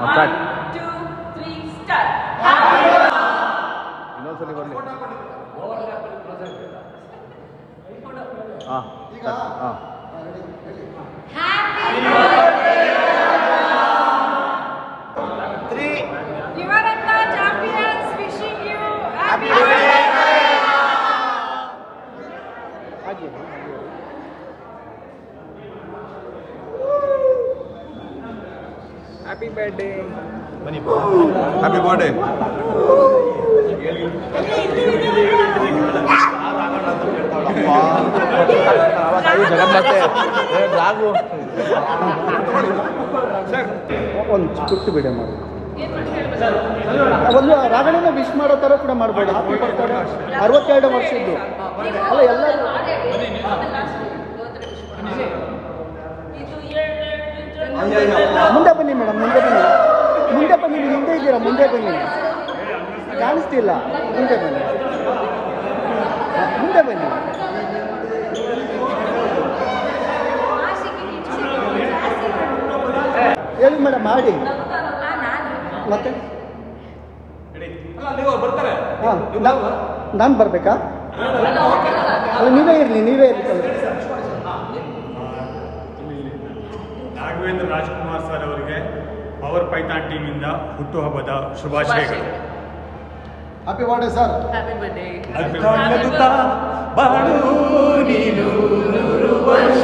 Start. 1, 2, 3 start. ಇನ್ನೊಂದ್ಸಲಿ ಬರಲಿ. ಈಗ happy birthday Yuvaratna champions wishing you happy birthday. Happy birthday. Happy birthday. ಜಗನ್ಮಾತೆ ರಾಗು ಒಂದು ಚಿಕ್ಕ ಬಿಡೆ ಮಾಡಿ ಒಂದು ರಾಗಣನ ವಿಶ್ ಮಾಡೋ ಥರ ಕೂಡ ಮಾಡ್ಬೋದು. ಹ್ಯಾಪಿ ಬರ್ತ್ಡೇ 62 ವರ್ಷದ್ದು ಅಲ್ಲ ಎಲ್ಲರೂ ಮುಂದೆ ಬನ್ನಿ ಮೇಡಮ್, ಮುಂದೆ ಬನ್ನಿ, ಮುಂದೆ ಬನ್ನಿ. ನೀವು ಹಿಂದೆ ಇದ್ದೀರಾ, ಮುಂದೆ ಬನ್ನಿ. ಕಾಣಿಸ್ತಿಲ್ಲ, ಮುಂದೆ ಬನ್ನಿ, ಮುಂದೆ ಬನ್ನಿ. ಹೇಳಿ ಮೇಡಮ್, ಮಾಡಿ ಮತ್ತೆ. ಹಾಂ, ನಾನು ಬರಬೇಕಾ? ಅಲ್ಲ, ನೀವೇ ಇರಲಿ, ನೀವೇ ಇರಲಿ. ರಾಘವೇಂದ್ರ ರಾಜ್ಕುಮಾರ್ ಸರ್ ಅವರಿಗೆ ಪವರ್ ಪೈಥಾನ್ ಟೀಮಿಂದ ಹುಟ್ಟುಹಬ್ಬದ ಶುಭಾಶಯಗಳು. Happy birthday sir. Happy birthday. ಬಾಳು ನೀನು 100 ವರ್ಷ.